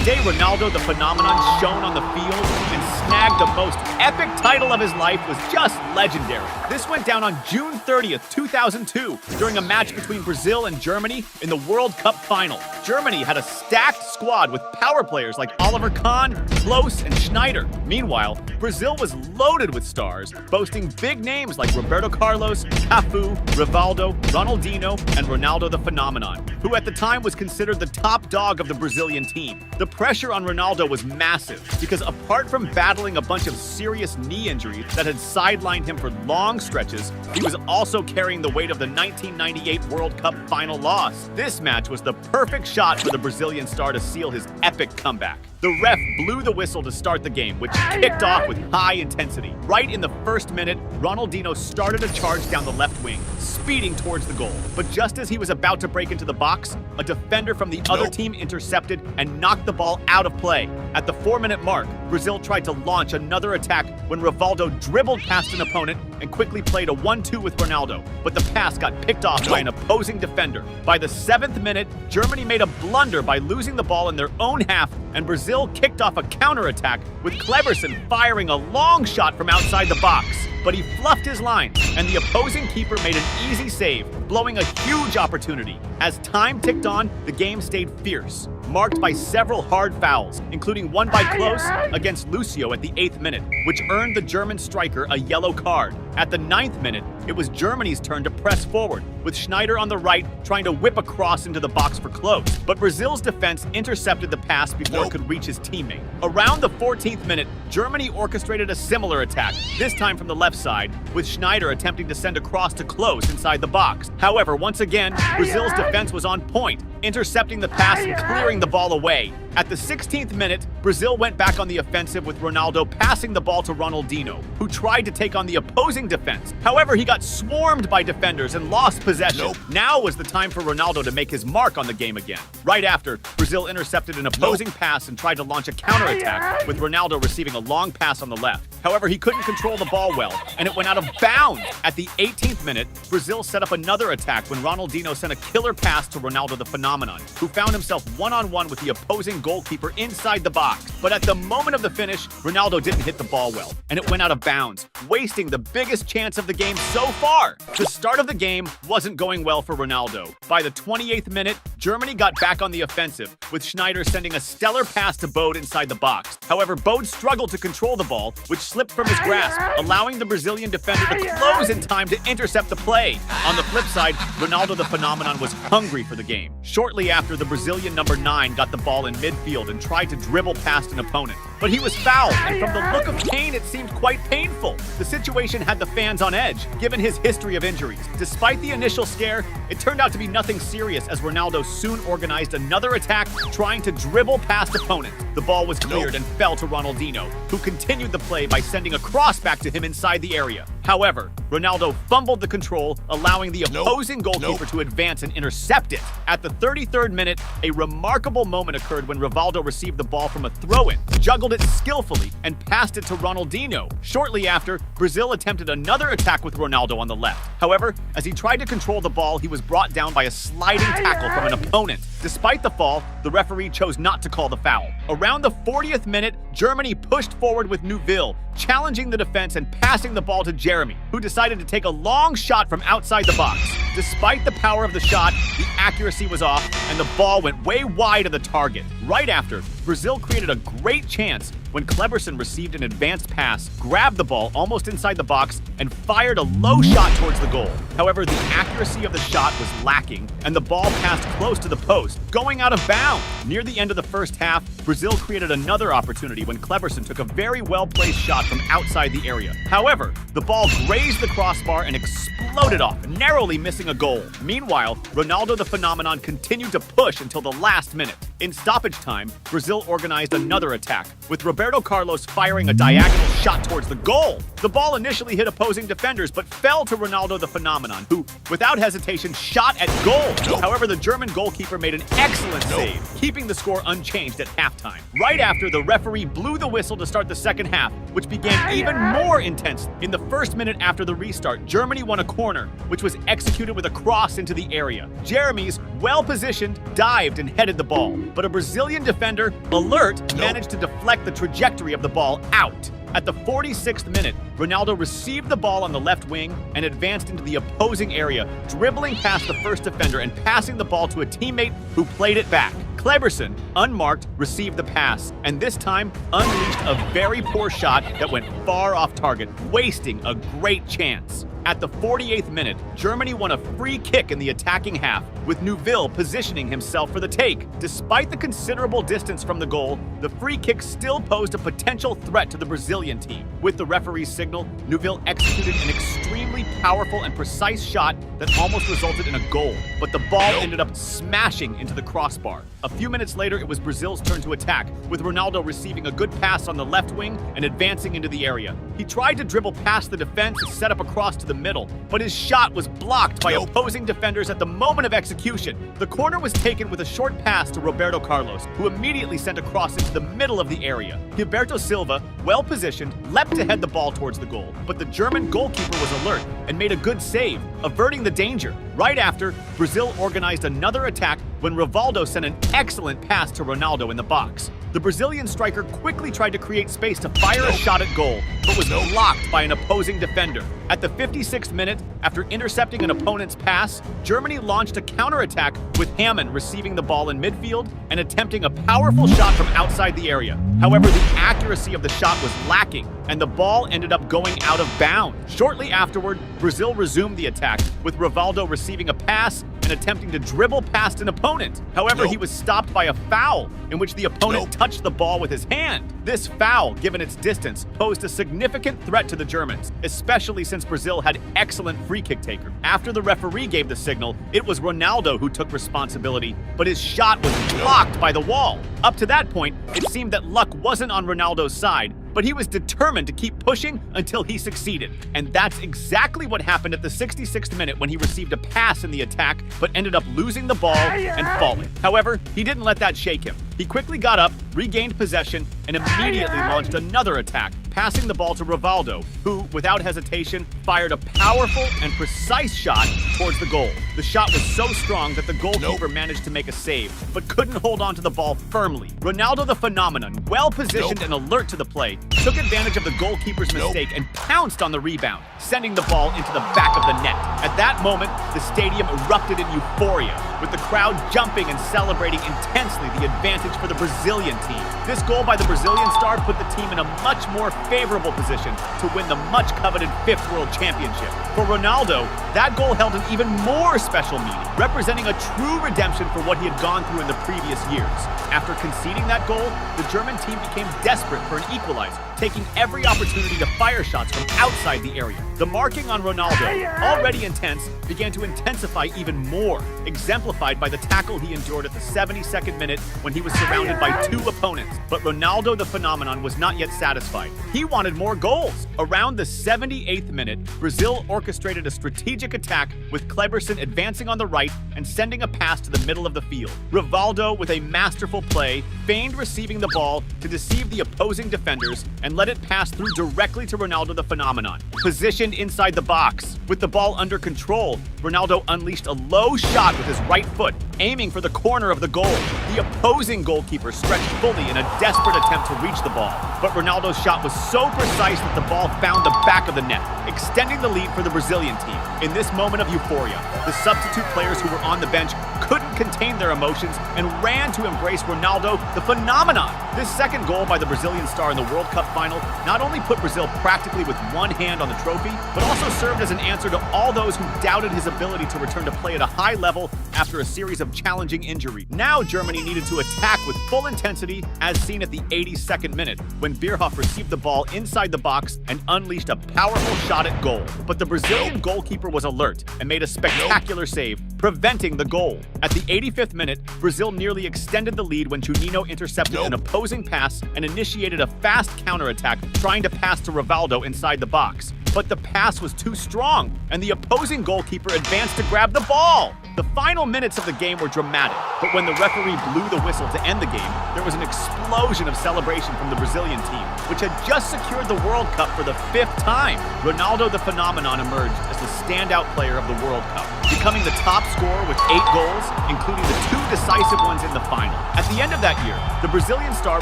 day Ronaldo the phenomenon shone on the field and snagged the most epic title of his life was just legendary. This went down on June 30th, 2002, during a match between Brazil and Germany in the World Cup final. Germany had a stacked squad with power players like Oliver Kahn, Klose, and Schneider. Meanwhile, Brazil was loaded with stars, boasting big names like Roberto Carlos, Cafu, Rivaldo, Ronaldinho, and Ronaldo the phenomenon, who at the time was considered the top dog of the Brazilian team. The pressure on Ronaldo was massive because apart from battling a bunch of serious knee injuries that had sidelined him for long stretches, he was also carrying the weight of the 1998 World Cup final loss. This match was the perfect shot for the Brazilian star to seal his epic comeback. The ref blew the whistle to start the game, which kicked off with high intensity. Right in the first minute, Ronaldinho started a charge down the left wing, speeding towards the goal. But just as he was about to break into the box, a defender from the other team intercepted and knocked the ball out of play. At the 4-minute mark, Brazil tried to launch another attack when Rivaldo dribbled past an opponent and quickly played a 1-2 with Ronaldo, but the pass got picked off by an opposing defender. By the 7th minute, Germany made a blunder by losing the ball in their own half, and Brazil kicked off a counterattack with Kleberson firing a long shot from outside the box. But he fluffed his line, and the opposing keeper made an easy save, blowing a huge opportunity. As time ticked on, the game stayed fierce, marked by several hard fouls, including one by Klose against Lucio at the 8th minute, which earned the German striker a yellow card. At the 9th minute, it was Germany's turn to press forward, with Schneider on the right trying to whip a cross into the box for Klose. But Brazil's defense intercepted the pass before it could reach his teammate. Around the 14th minute, Germany orchestrated a similar attack, this time from the left side, with Schneider attempting to send a cross to Klose inside the box. However, once again, Brazil's defense was on point, intercepting the pass and clearing the ball away. At the 16th minute, Brazil went back on the offensive with Ronaldo passing the ball to Ronaldinho, who tried to take on the opposing defense. However, he got swarmed by defenders and lost possession. Now was the time for Ronaldo to make his mark on the game again. Right after, Brazil intercepted an opposing pass and tried to launch a counterattack, with Ronaldo receiving a long pass on the left. However, he couldn't control the ball well, and it went out of bounds. At the 18th minute, Brazil set up another attack when Ronaldinho sent a killer pass to Ronaldo the phenomenon, who found himself one-on-one with the opposing goalkeeper inside the box. But at the moment of the finish, Ronaldo didn't hit the ball well, and it went out of bounds, wasting the biggest chance of the game so far. The start of the game wasn't going well for Ronaldo. By the 28th minute, Germany got back on the offensive, with Schneider sending a stellar pass to Bode inside the box. However, Bode struggled to control the ball, which slipped from his grasp, allowing the Brazilian defender to close in time to intercept the play. On the flip side, Ronaldo the phenomenon was hungry for the game. Shortly after, the Brazilian number 9 got the ball in midfield and tried to dribble past an opponent. But he was fouled, and from the look of pain, it seemed quite painful. The situation had the fans on edge, given his history of injuries. Despite the initial scare, it turned out to be nothing serious as Ronaldo soon organized another attack, trying to dribble past opponents. The ball was cleared and fell to Ronaldinho, who continued the play by sending a cross back to him inside the area. However, Ronaldo fumbled the control, allowing the opposing goalkeeper to advance and intercept it. At the 33rd minute, a remarkable moment occurred when Rivaldo received the ball from a throw-in, juggled it skillfully, and passed it to Ronaldinho. Shortly after, Brazil attempted another attack with Ronaldo on the left. However, as he tried to control the ball, he was brought down by a sliding tackle from an opponent. Despite the fall, the referee chose not to call the foul. Around the 40th minute, Germany pushed forward with Neuville, challenging the defense and passing the ball to Jeremy, who decided to take a long shot from outside the box. Despite the power of the shot, the accuracy was off, and the ball went way wide of the target. Right after, Brazil created a great chance when Kleberson received an advanced pass, grabbed the ball almost inside the box, and fired a low shot towards the goal. However, the accuracy of the shot was lacking, and the ball passed close to the post, going out of bounds. Near the end of the first half, Brazil created another opportunity when Kleberson took a very well-placed shot from outside the area. However, the ball grazed the crossbar and exploded off, narrowly missing a goal. Meanwhile, Ronaldo the phenomenon continued to push until the last minute. In stoppage time, Brazil organized another attack, with Roberto Carlos firing a diagonal shot towards the goal. The ball initially hit opposing defenders, but fell to Ronaldo the phenomenon, who, without hesitation, shot at goal. However, the German goalkeeper made an excellent save, keeping the score unchanged at halftime. Right after, the referee blew the whistle to start the second half, which began even more intense. In the first minute after the restart, Germany won a corner, which was executed with a cross into the area. Jeremy's well-positioned, dived and headed the ball. But a Brazilian defender, alert, managed to deflect the trajectory of the ball out. At the 46th minute, Ronaldo received the ball on the left wing and advanced into the opposing area, dribbling past the first defender and passing the ball to a teammate who played it back. Kleberson, unmarked, received the pass, and this time unleashed a very poor shot that went far off target, wasting a great chance. At the 48th minute, Germany won a free kick in the attacking half, with Neuville positioning himself for the take. Despite the considerable distance from the goal, the free kick still posed a potential threat to the Brazilian team. With the referee's signal, Neuville executed an extremely powerful and precise shot that almost resulted in a goal, but the ball ended up smashing into the crossbar. A few minutes later, it was Brazil's turn to attack, with Ronaldo receiving a good pass on the left wing and advancing into the area. He tried to dribble past the defense and set up a cross to the middle, but his shot was blocked by opposing defenders at the moment of execution. The corner was taken with a short pass to Roberto Carlos, who immediately sent a cross into the middle of the area. Gilberto Silva, well-positioned, leapt to head the ball towards the goal, but the German goalkeeper was alert and made a good save, averting the danger. Right after, Brazil organized another attack when Rivaldo sent an excellent pass to Ronaldo in the box. The Brazilian striker quickly tried to create space to fire a shot at goal, but was blocked by an opposing defender. At the 56th minute, after intercepting an opponent's pass, Germany launched a counterattack with Hamann receiving the ball in midfield and attempting a powerful shot from outside the area. However, the accuracy of the shot was lacking, and the ball ended up going out of bounds. Shortly afterward, Brazil resumed the attack, with Rivaldo receiving a pass and attempting to dribble past an opponent. However, he was stopped by a foul, in which the opponent touched the ball with his hand. This foul, given its distance, posed a significant threat to the Germans, especially since Brazil had excellent free kick taker. After the referee gave the signal, it was Ronaldo who took responsibility, but his shot was blocked by the wall. Up to that point, it seemed that luck wasn't on Ronaldo's side, but he was determined to keep pushing until he succeeded. And that's exactly what happened at the 66th minute when he received a pass in the attack, but ended up losing the ball and falling. However, he didn't let that shake him. He quickly got up, regained possession, and immediately launched another attack, passing the ball to Rivaldo, who, without hesitation, fired a powerful and precise shot towards the goal. The shot was so strong that the goalkeeper managed to make a save, but couldn't hold on to the ball firmly. Ronaldo the phenomenon, well-positioned and alert to the play, took advantage of the goalkeeper's mistake and pounced on the rebound, sending the ball into the back of the net. At that moment, the stadium erupted in euphoria, with the crowd jumping and celebrating intensely the advantage for the Brazilian team. This goal by the Brazilian star put the team in a much more favorable position to win the much-coveted 5th World Championship. For Ronaldo, that goal held an even more special meaning, representing a true redemption for what he had gone through in the previous years. After conceding that goal, the German team became desperate for an equalizer, taking every opportunity to fire shots from outside the area. The marking on Ronaldo, already intense, began to intensify even more, exemplified by the tackle he endured at the 72nd minute when he was surrounded by 2 opponents. But Ronaldo the phenomenon was not yet satisfied. He wanted more goals. Around the 78th minute, Brazil orchestrated a strategic attack with Kleberson advancing on the right and sending a pass to the middle of the field. Rivaldo, with a masterful play, feigned receiving the ball to deceive the opposing defenders and let it pass through directly to Ronaldo the phenomenon. Positioned inside the box, with the ball under control, Ronaldo unleashed a low shot with his right foot, aiming for the corner of the goal. The opposing goalkeeper stretched fully in a desperate attempt to reach the ball, but Ronaldo's shot was so precise that the ball found the back of the net, extending the lead for the Brazilian team. In this moment of euphoria, the substitute players who were on the bench couldn't contain their emotions and ran to embrace Ronaldo the phenomenon. This second goal by the Brazilian star in the World Cup final not only put Brazil practically with one hand on the trophy, but also served as an answer to all those who doubted his ability to return to play at a high level after a series of challenging injuries. Now Germany needed to attack with full intensity, as seen at the 82nd minute, when Bierhoff received the ball inside the box and unleashed a powerful shot at goal. But the Brazilian goalkeeper was alert and made a spectacular save, preventing the goal. At the 85th minute, Brazil nearly extended the lead when Juninho intercepted an opposing pass and initiated a fast counterattack, trying to pass to Rivaldo inside the box. But the pass was too strong, and the opposing goalkeeper advanced to grab the ball. The final minutes of the game were dramatic, but when the referee blew the whistle to end the game, there was an explosion of celebration from the Brazilian team, which had just secured the World Cup for the 5th time. Ronaldo the phenomenon emerged as the standout player of the World Cup, becoming the top scorer with 8 goals, including the 2 decisive ones in the final. At the end of that year, the Brazilian star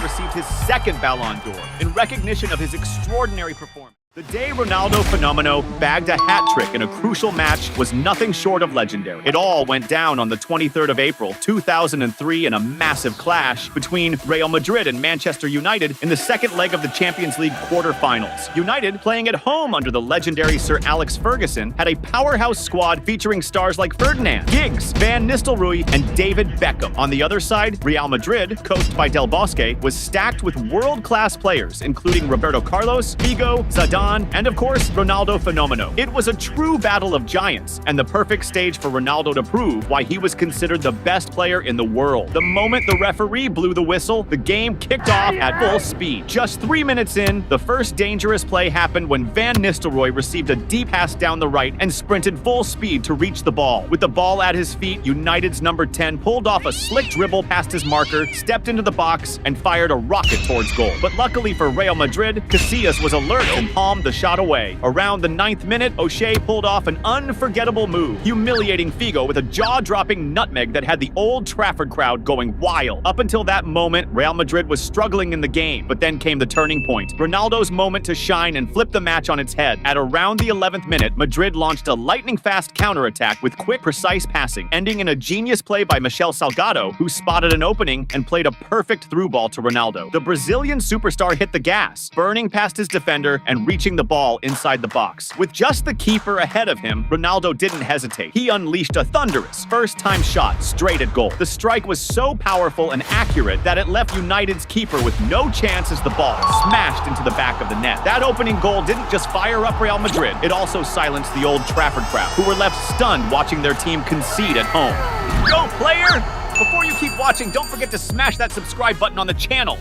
received his 2nd Ballon d'Or in recognition of his extraordinary performance. The day Ronaldo Fenomeno bagged a hat-trick in a crucial match was nothing short of legendary. It all went down on the 23rd of April, 2003 in a massive clash between Real Madrid and Manchester United in the second leg of the Champions League quarter-finals. United, playing at home under the legendary Sir Alex Ferguson, had a powerhouse squad featuring stars like Ferdinand, Giggs, Van Nistelrooy, and David Beckham. On the other side, Real Madrid, coached by Del Bosque, was stacked with world-class players, including Roberto Carlos, Figo, Zidane, and of course, Ronaldo Fenomeno. It was a true battle of giants, and the perfect stage for Ronaldo to prove why he was considered the best player in the world. The moment the referee blew the whistle, the game kicked off at full speed. Just 3 minutes in, the first dangerous play happened when Van Nistelrooy received a deep pass down the right and sprinted full speed to reach the ball. With the ball at his feet, United's number 10 pulled off a slick dribble past his marker, stepped into the box, and fired a rocket towards goal. But luckily for Real Madrid, Casillas was alert and palmed the shot away. Around the 9th minute, O'Shea pulled off an unforgettable move, humiliating Figo with a jaw-dropping nutmeg that had the Old Trafford crowd going wild. Up until that moment, Real Madrid was struggling in the game, but then came the turning point. Ronaldo's moment to shine and flip the match on its head. At around the 11th minute, Madrid launched a lightning-fast counterattack with quick, precise passing, ending in a genius play by Michel Salgado, who spotted an opening and played a perfect through ball to Ronaldo. The Brazilian superstar hit the gas, burning past his defender and reaching the ball inside the box. With just the keeper ahead of him, Ronaldo didn't hesitate. He unleashed a thunderous first-time shot straight at goal. The strike was so powerful and accurate that it left United's keeper with no chance as the ball smashed into the back of the net. That opening goal didn't just fire up Real Madrid, it also silenced the Old Trafford crowd, who were left stunned watching their team concede at home. Go, player! Before you keep watching, don't forget to smash that subscribe button on the channel.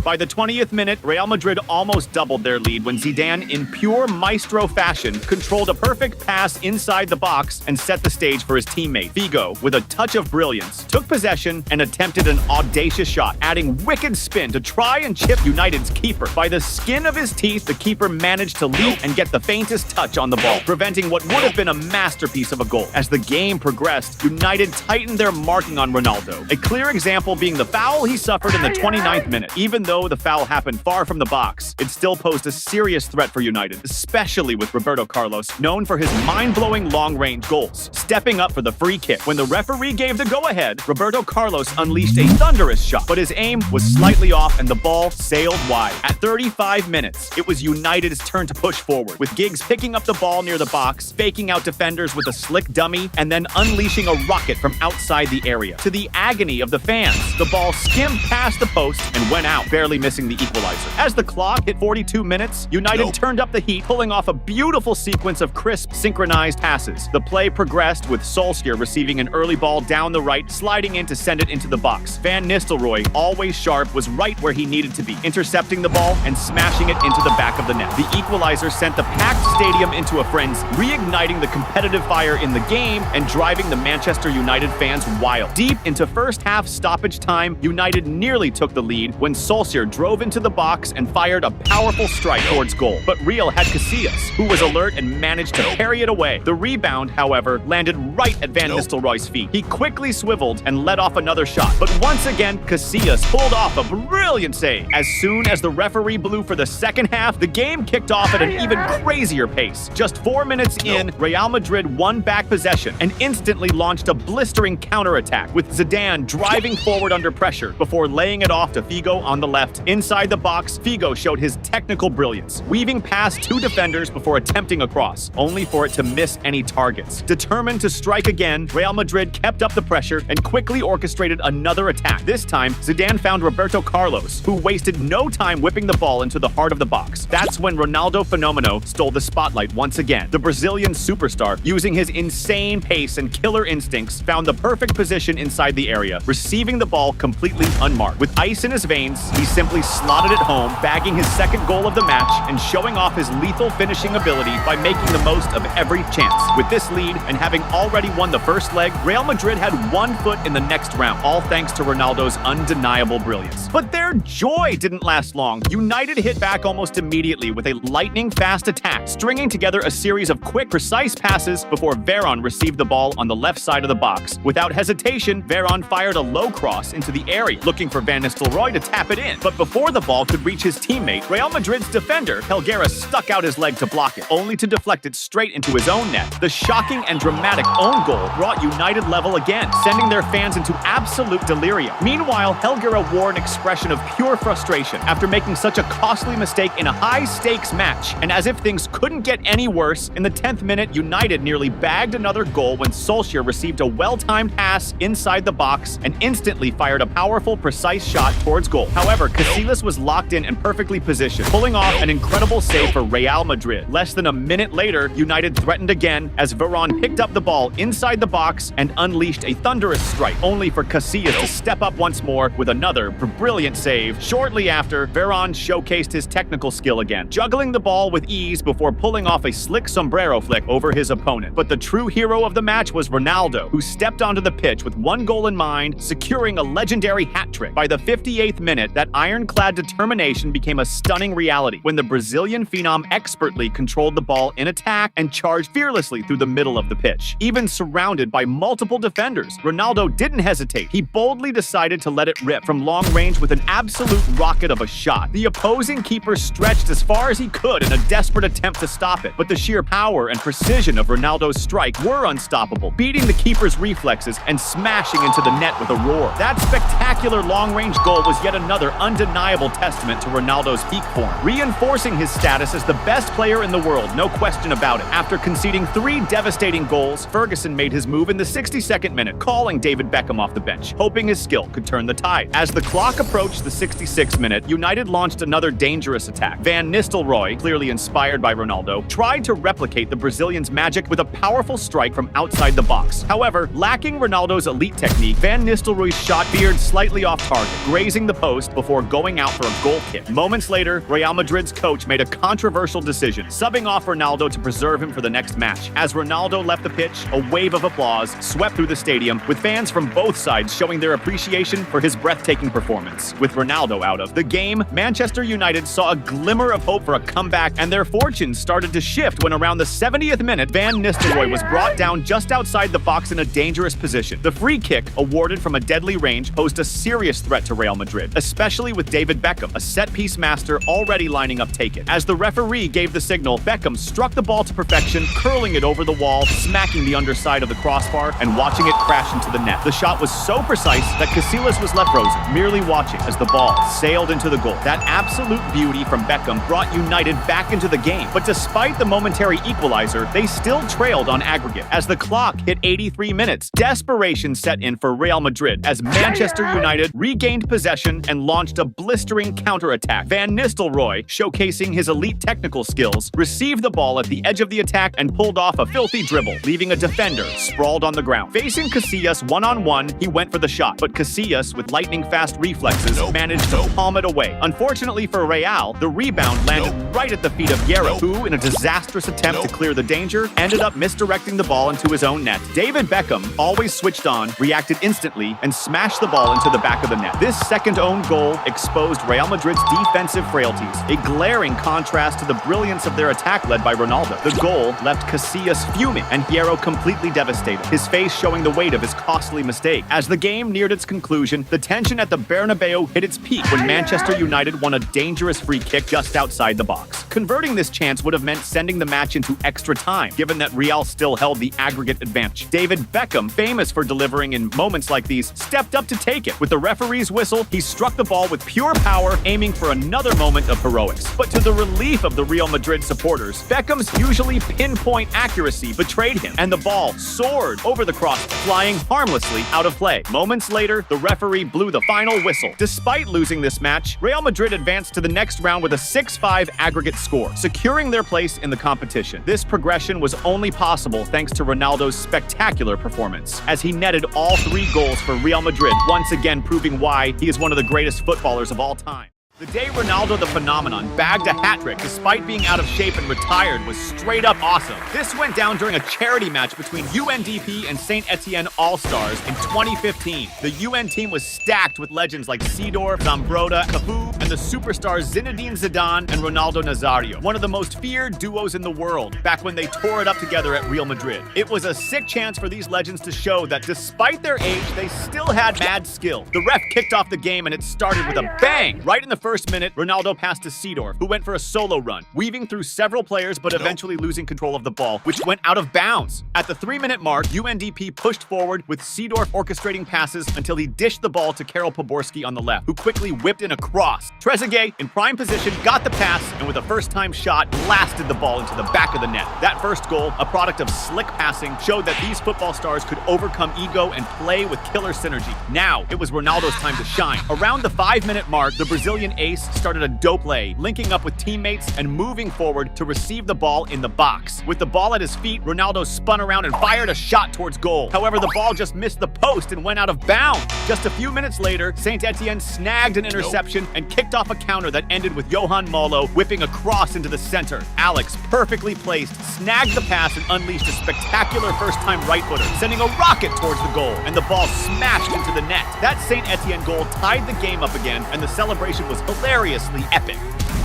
By the 20th minute, Real Madrid almost doubled their lead when Zidane, in pure maestro fashion, controlled a perfect pass inside the box and set the stage for his teammate. Figo, with a touch of brilliance, took possession and attempted an audacious shot, adding wicked spin to try and chip United's keeper. By the skin of his teeth, the keeper managed to leap and get the faintest touch on the ball, preventing what would have been a masterpiece of a goal. As the game progressed, United tightened their marking on Ronaldo, a clear example being the foul he suffered in the 29th minute. Even though the foul happened far from the box, it still posed a serious threat for United, especially with Roberto Carlos, known for his mind-blowing long-range goals, stepping up for the free kick. When the referee gave the go-ahead, Roberto Carlos unleashed a thunderous shot, but his aim was slightly off and the ball sailed wide. At 35 minutes, it was United's turn to push forward, with Giggs picking up the ball near the box, faking out defenders with a slick dummy, and then unleashing a rocket from outside the area. To the agony of the fans, the ball skimmed past the post and went out, barely missing the equalizer. As the clock hit 42 minutes, United turned up the heat, pulling off a beautiful sequence of crisp, synchronized passes. The play progressed with Solskjaer receiving an early ball down the right, sliding in to send it into the box. Van Nistelrooy, always sharp, was right where he needed to be, intercepting the ball and smashing it into the back of the net. The equalizer sent the packed stadium into a frenzy, reigniting the competitive fire in the game and driving the Manchester United fans wild. Deep into first half stoppage time, United nearly took the lead when Solskjaer drove into the box and fired a powerful strike towards goal. But Real had Casillas, who was alert and managed to parry it away. The rebound, however, landed right at Van Nistelrooy's feet. He quickly swiveled and let off another shot. But once again, Casillas pulled off a brilliant save. As soon as the referee blew for the second half, the game kicked off at an even crazier pace. Just 4 minutes in, Real Madrid won back possession and instantly launched a blistering counterattack, with Zidane driving forward under pressure before laying it off to Figo on the left. Inside the box, Figo showed his technical brilliance, weaving past 2 defenders before attempting a cross, only for it to miss any targets. Determined to strike again, Real Madrid kept up the pressure and quickly orchestrated another attack. This time, Zidane found Roberto Carlos, who wasted no time whipping the ball into the heart of the box. That's when Ronaldo Fenomeno stole the spotlight once again. The Brazilian superstar, using his insane pace and killer instincts, found the perfect position inside the area, receiving the ball completely unmarked. With ice in his veins, he simply slotted it home, bagging his second goal of the match and showing off his lethal finishing ability by making the most of every chance. With this lead and having already won the first leg, Real Madrid had 1 foot in the next round, all thanks to Ronaldo's undeniable brilliance. But their joy didn't last long. United hit back almost immediately with a lightning-fast attack, stringing together a series of quick, precise passes before Veron received the ball on the left side of the box. Without hesitation, Veron fired a low cross into the area, looking for Van Nistelrooy to tap it in. But before the ball could reach his teammate, Real Madrid's defender, Helguera, stuck out his leg to block it, only to deflect it straight into his own net. The shocking and dramatic own goal brought United level again, sending their fans into absolute delirium. Meanwhile, Helguera wore an expression of pure frustration after making such a costly mistake in a high-stakes match. And as if things couldn't get any worse, in the 10th minute, United nearly bagged another goal when Solskjaer received a well-timed pass inside the box and instantly fired a powerful, precise shot towards goal. However, Casillas was locked in and perfectly positioned, pulling off an incredible save for Real Madrid. Less than a minute later, United threatened again as Veron picked up the ball inside the box and unleashed a thunderous strike, only for Casillas to step up once more with another brilliant save. Shortly after, Veron showcased his technical skill again, juggling the ball with ease before pulling off a slick sombrero flick over his opponent. But the true hero of the match was Ronaldo, who stepped onto the pitch with 1 goal in mind, securing a legendary hat-trick. By the 58th minute, that ironclad determination became a stunning reality when the Brazilian phenom expertly controlled the ball in attack and charged fearlessly through the middle of the pitch. Even surrounded by multiple defenders, Ronaldo didn't hesitate. He boldly decided to let it rip from long range with an absolute rocket of a shot. The opposing keeper stretched as far as he could in a desperate attempt to stop it, but the sheer power and precision of Ronaldo's strike were unstoppable, beating the keeper's reflexes and smashing into the net with a roar. That spectacular long-range goal was yet another undeniable testament to Ronaldo's peak form, reinforcing his status as the best player in the world, no question about it. After conceding 3 devastating goals, Ferguson made his move in the 62nd minute, calling David Beckham off the bench, hoping his skill could turn the tide. As the clock approached the 66th minute, United launched another dangerous attack. Van Nistelrooy, clearly inspired by Ronaldo, tried to replicate the Brazilian's magic with a powerful strike from outside the box. However, lacking Ronaldo's elite technique, Van Nistelrooy's shot veered slightly off target, grazing the post before going out for a goal kick. Moments later, Real Madrid's coach made a controversial decision, subbing off Ronaldo to preserve him for the next match. As Ronaldo left the pitch, a wave of applause swept through the stadium, with fans from both sides showing their appreciation for his breathtaking performance. With Ronaldo out of the game, Manchester United saw a glimmer of hope for a comeback, and their fortunes started to shift when around the 70th minute, Van Nistelrooy was brought down just outside the box in a dangerous position. The free kick, awarded from a deadly range, posed a serious threat to Real Madrid, especially with David Beckham, a set-piece master, already lining up take it. As the referee gave the signal, Beckham struck the ball to perfection, curling it over the wall, smacking the underside of the crossbar, and watching it crash into the net. The shot was so precise that Casillas was left frozen, merely watching as the ball sailed into the goal. That absolute beauty from Beckham brought United back into the game, but despite the momentary equalizer, they still trailed on aggregate. As the clock hit 83 minutes, desperation set in for Real Madrid as Manchester United regained possession and launched a blistering counterattack. Van Nistelrooy, showcasing his elite technical skills, received the ball at the edge of the attack and pulled off a filthy dribble, leaving a defender sprawled on the ground. Facing Casillas one-on-one, he went for the shot, but Casillas, with lightning-fast reflexes, managed to palm it away. Unfortunately for Real, the rebound landed right at the feet of Guerra, who, in a disastrous attempt to clear the danger, ended up misdirecting the ball into his own net. David Beckham, always switched on, reacted instantly and smashed the ball into the back of the net. This second own goal exposed Real Madrid's defensive frailties, a glaring contrast to the brilliance of their attack led by Ronaldo. The goal left Casillas fuming and Hierro completely devastated, his face showing the weight of his costly mistake. As the game neared its conclusion, the tension at the Bernabeu hit its peak when Manchester United won a dangerous free kick just outside the box. Converting this chance would have meant sending the match into extra time, given that Real still held the aggregate advantage. David Beckham, famous for delivering in moments like these, stepped up to take it. With the referee's whistle, he struck the ball with pure power, aiming for another moment of heroics. But to the relief of the Real Madrid supporters, Beckham's usually pinpoint accuracy betrayed him, and the ball soared over the cross, flying harmlessly out of play. Moments later, the referee blew the final whistle. Despite losing this match, Real Madrid advanced to the next round with a 6-5 aggregate score, securing their place in the competition. This progression was only possible thanks to Ronaldo's spectacular performance, as he netted all 3 goals for Real Madrid, once again proving why he is one of the greatest footballers of all time. The day Ronaldo the Phenomenon bagged a hat-trick despite being out of shape and retired was straight up awesome. This went down during a charity match between UNDP and Saint Etienne All-Stars in 2015. The UN team was stacked with legends like Seedorf, Zambrotta, Cafu, and the superstars Zinedine Zidane and Ronaldo Nazário, one of the most feared duos in the world, back when they tore it up together at Real Madrid. It was a sick chance for these legends to show that despite their age, they still had mad skill. The ref kicked off the game and it started with a bang! Right in the first minute, Ronaldo passed to Seedorf, who went for a solo run, weaving through several players but eventually losing control of the ball, which went out of bounds. At the 3-minute mark, UNDP pushed forward with Seedorf orchestrating passes until he dished the ball to Karol Poborski on the left, who quickly whipped in a cross. Trezeguet, in prime position, got the pass and with a first-time shot, blasted the ball into the back of the net. That first goal, a product of slick passing, showed that these football stars could overcome ego and play with killer synergy. Now, it was Ronaldo's time to shine. Around the 5-minute mark, the Brazilian ace started a dope play, linking up with teammates and moving forward to receive the ball in the box. With the ball at his feet, Ronaldo spun around and fired a shot towards goal. However, the ball just missed the post and went out of bounds. Just a few minutes later, Saint Etienne snagged an interception and kicked off a counter that ended with Johan Molo whipping a cross into the center. Alex, perfectly placed, snagged the pass and unleashed a spectacular first-time right footer, sending a rocket towards the goal, and the ball smashed into the net. That Saint Etienne goal tied the game up again, and the celebration was hilariously epic.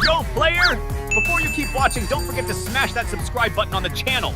Go, player! Before you keep watching, don't forget to smash that subscribe button on the channel.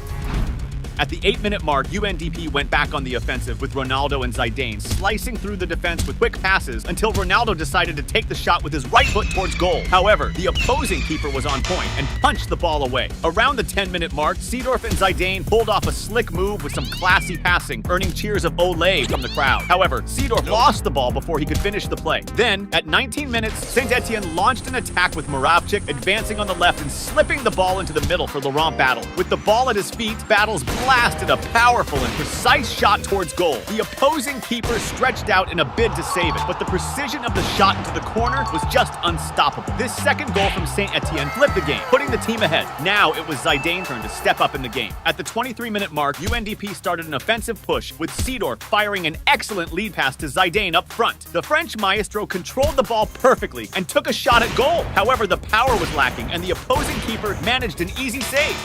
At the 8-minute mark, UNDP went back on the offensive with Ronaldo and Zidane slicing through the defense with quick passes until Ronaldo decided to take the shot with his right foot towards goal. However, the opposing keeper was on point and punched the ball away. Around the 10-minute mark, Seedorf and Zidane pulled off a slick move with some classy passing, earning cheers of Olé from the crowd. However, Seedorf lost the ball before he could finish the play. Then, at 19 minutes, Saint Etienne launched an attack with Moravcik advancing on the left and slipping the ball into the middle for Laurent Battle. With the ball at his feet, Battle's blasted a powerful and precise shot towards goal. The opposing keeper stretched out in a bid to save it, but the precision of the shot into the corner was just unstoppable. This second goal from Saint Etienne flipped the game, putting the team ahead. Now it was Zidane's turn to step up in the game. At the 23-minute mark, UNDP started an offensive push, with Seedorf firing an excellent lead pass to Zidane up front. The French maestro controlled the ball perfectly and took a shot at goal. However, the power was lacking, and the opposing keeper managed an easy save.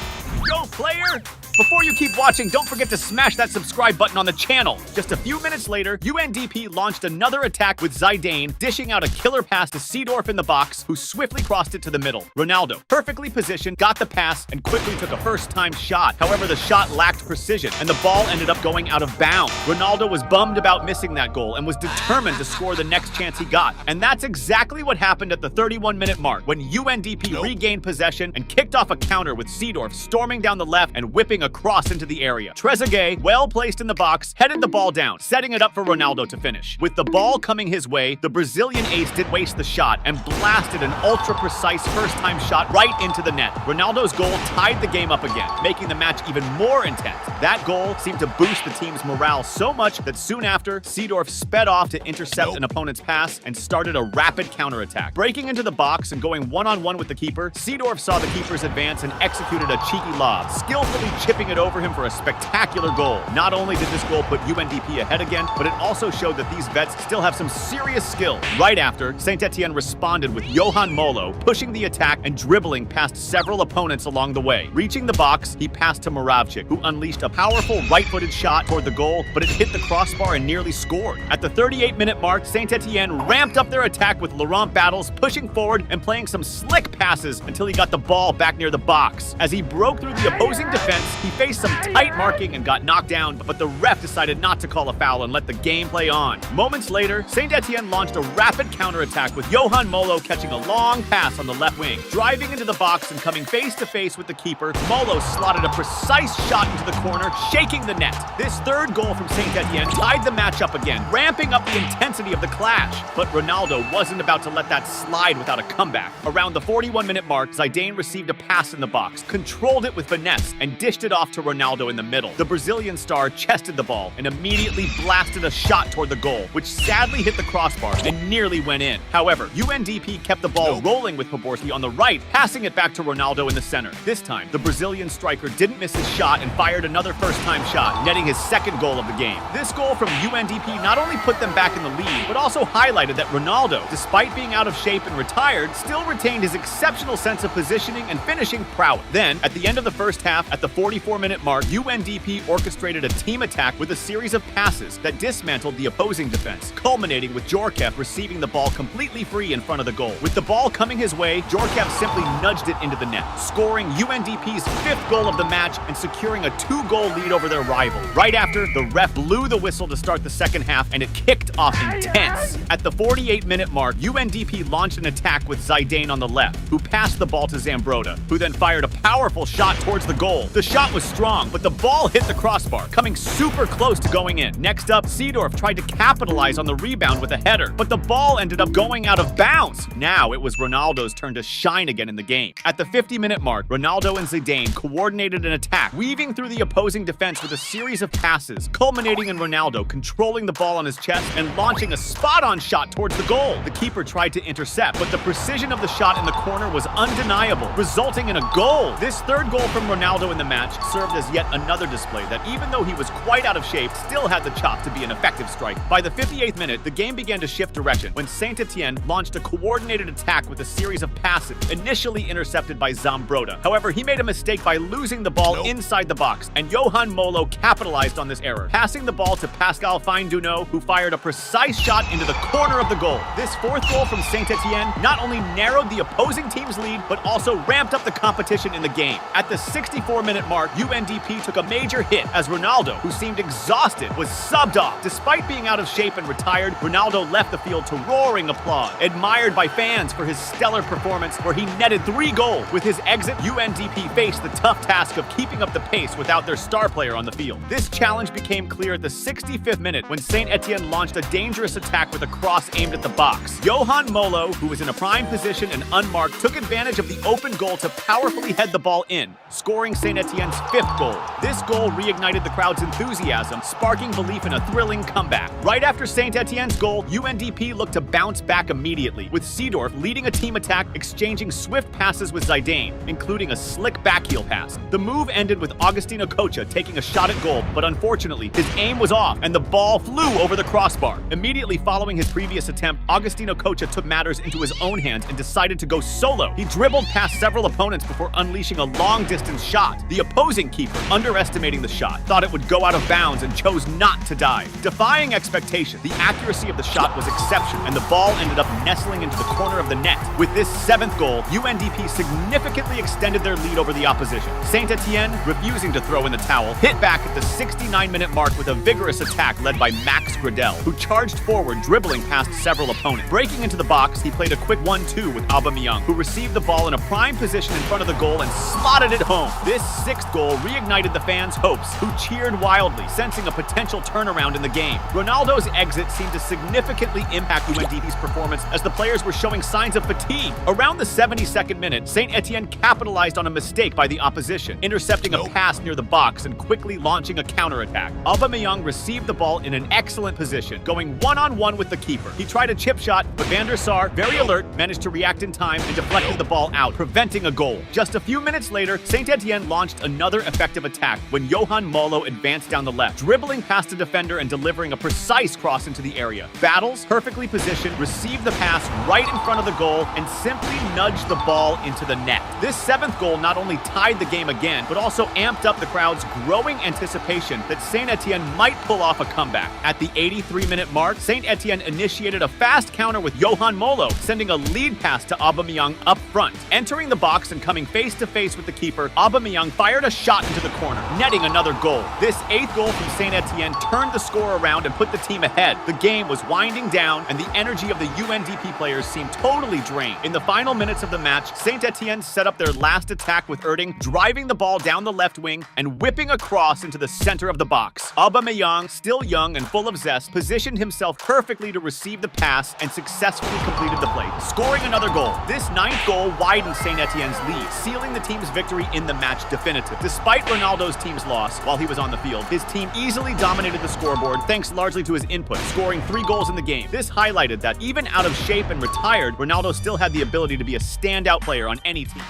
Go, player! Before you keep watching, don't forget to smash that subscribe button on the channel. Just a few minutes later, UNDP launched another attack with Zidane, dishing out a killer pass to Seedorf in the box, who swiftly crossed it to the middle. Ronaldo, perfectly positioned, got the pass and quickly took a first-time shot. However, the shot lacked precision, and the ball ended up going out of bounds. Ronaldo was bummed about missing that goal and was determined to score the next chance he got. And that's exactly what happened at the 31-minute mark, when UNDP regained possession and kicked off a counter with Seedorf storming down the left and whipping a cross into the area. Trezeguet, well placed in the box, headed the ball down, setting it up for Ronaldo to finish. With the ball coming his way, the Brazilian ace didn't waste the shot and blasted an ultra-precise first-time shot right into the net. Ronaldo's goal tied the game up again, making the match even more intense. That goal seemed to boost the team's morale so much that soon after, Seedorf sped off to intercept an opponent's pass and started a rapid counterattack. Breaking into the box and going one-on-one with the keeper, Seedorf saw the keeper's advance and executed a cheeky lob, skillfully chipping it over him for a spectacular goal. Not only did this goal put UNDP ahead again, but it also showed that these vets still have some serious skill. Right after, Saint Etienne responded with Johan Molo pushing the attack and dribbling past several opponents along the way. Reaching the box, he passed to Moravcik, who unleashed a powerful right-footed shot toward the goal, but it hit the crossbar and nearly scored. At the 38-minute mark, Saint Etienne ramped up their attack with Laurent Battles pushing forward and playing some slick passes until he got the ball back near the box. As he broke through the opposing defense, he faced some tight marking and got knocked down, but the ref decided not to call a foul and let the game play on. Moments later, Saint Etienne launched a rapid counterattack with Johan Molo catching a long pass on the left wing. Driving into the box and coming face-to-face with the keeper, Molo slotted a precise shot into the corner, shaking the net. This third goal from Saint Etienne tied the match up again, ramping up the intensity of the clash. But Ronaldo wasn't about to let that slide without a comeback. Around the 41-minute mark, Zidane received a pass in the box, controlled it with finesse, and dished it it off to Ronaldo in the middle. The Brazilian star chested the ball and immediately blasted a shot toward the goal, which sadly hit the crossbar and nearly went in. However, UNDP kept the ball rolling with Poborski on the right, passing it back to Ronaldo in the center. This time, the Brazilian striker didn't miss his shot and fired another first-time shot, netting his second goal of the game. This goal from UNDP not only put them back in the lead, but also highlighted that Ronaldo, despite being out of shape and retired, still retained his exceptional sense of positioning and finishing prowess. Then, at the end of the first half, at the 44-minute mark, UNDP orchestrated a team attack with a series of passes that dismantled the opposing defense, culminating with Djorkaeff receiving the ball completely free in front of the goal. With the ball coming his way, Djorkaeff simply nudged it into the net, scoring UNDP's 5th goal of the match and securing a 2-goal lead over their rival. Right after, the ref blew the whistle to start the second half, and it kicked off intense. At the 48-minute mark, UNDP launched an attack with Zidane on the left, who passed the ball to Zambrotta, who then fired a powerful shot towards the goal. The shot was strong, but the ball hit the crossbar, coming super close to going in. Next up, Seedorf tried to capitalize on the rebound with a header, but the ball ended up going out of bounds. Now it was Ronaldo's turn to shine again in the game. At the 50-minute mark, Ronaldo and Zidane coordinated an attack, weaving through the opposing defense with a series of passes, culminating in Ronaldo controlling the ball on his chest and launching a spot-on shot towards the goal. The keeper tried to intercept, but the precision of the shot in the corner was undeniable, resulting in a goal. This third goal from Ronaldo in the match served as yet another display that, even though he was quite out of shape, still had the chops to be an effective striker. By the 58th minute, the game began to shift direction when Saint-Etienne launched a coordinated attack with a series of passes, initially intercepted by Zambrotta. However, he made a mistake by losing the ball inside the box, and Johan Molo capitalized on this error, passing the ball to Pascal Fine-Duno, who fired a precise shot into the corner of the goal. This fourth goal from Saint-Etienne not only narrowed the opposing team's lead, but also ramped up the competition in the game. At the 64-minute mark, UNDP took a major hit as Ronaldo, who seemed exhausted, was subbed off. Despite being out of shape and retired, Ronaldo left the field to roaring applause, admired by fans for his stellar performance where he netted 3 goals. With his exit, UNDP faced the tough task of keeping up the pace without their star player on the field. This challenge became clear at the 65th minute when Saint-Etienne launched a dangerous attack with a cross aimed at the box. Johan Molo, who was in a prime position and unmarked, took advantage of the open goal to powerfully head the ball in, scoring Saint-Etienne's 5th goal. This goal reignited the crowd's enthusiasm, sparking belief in a thrilling comeback. Right after Saint-Etienne's goal, UNDP looked to bounce back immediately, with Seedorf leading a team attack, exchanging swift passes with Zidane, including a slick backheel pass. The move ended with Agostinho Cocha taking a shot at goal, but unfortunately, his aim was off and the ball flew over the crossbar. Immediately following his previous attempt, Agostinho Cocha took matters into his own hands and decided to go solo. He dribbled past several opponents before unleashing a long-distance shot. The opposing keeper, underestimating the shot, thought it would go out of bounds and chose not to dive. Defying expectation, the accuracy of the shot was exceptional, and the ball ended up nestling into the corner of the net. With this 7th goal, UNDP significantly extended their lead over the opposition. Saint-Etienne, refusing to throw in the towel, hit back at the 69-minute mark with a vigorous attack led by Max Gradel, who charged forward, dribbling past several opponents. Breaking into the box, he played a quick 1-2 with Aubameyang, who received the ball in a prime position in front of the goal and slotted it home. This 6th goal reignited the fans' hopes, who cheered wildly, sensing a potential turnaround in the game. Ronaldo's exit seemed to significantly impact UNDP's performance as the players were showing signs of fatigue. Around the 72nd minute, Saint-Etienne capitalized on a mistake by the opposition, intercepting a pass near the box and quickly launching a counterattack. Aubameyang received the ball in an excellent position, going one-on-one with the keeper. He tried a chip shot, but Van der Sar, very alert, managed to react in time and deflected the ball out, preventing a goal. Just a few minutes later, Saint-Etienne launched another effective attack when Johan Molo advanced down the left, dribbling past a defender and delivering a precise cross into the area. Battles, perfectly positioned, received the pass right in front of the goal and simply nudged the ball into the net. This 7th goal not only tied the game again, but also amped up the crowd's growing anticipation that Saint-Etienne might pull off a comeback. At the 83-minute mark, Saint-Etienne initiated a fast counter with Johan Molo, sending a lead pass to Aubameyang up front. Entering the box and coming face-to-face with the keeper, Aubameyang fired a shot into the corner, netting another goal. This 8th goal from Saint-Etienne turned the score around and put the team ahead. The game was winding down, and the energy of the UNDP players seemed totally drained. In the final minutes of the match, Saint-Etienne set up their last attack with Erding driving the ball down the left wing and whipping a cross into the center of the box. Aubameyang, still young and full of zest, positioned himself perfectly to receive the pass and successfully completed the play, scoring another goal. This 9th goal widened Saint-Etienne's lead, sealing the team's victory in the match definitively. Despite Ronaldo's team's loss while he was on the field, his team easily dominated the scoreboard thanks largely to his input, scoring 3 goals in the game. This highlighted that even out of shape and retired, Ronaldo still had the ability to be a standout player on any team.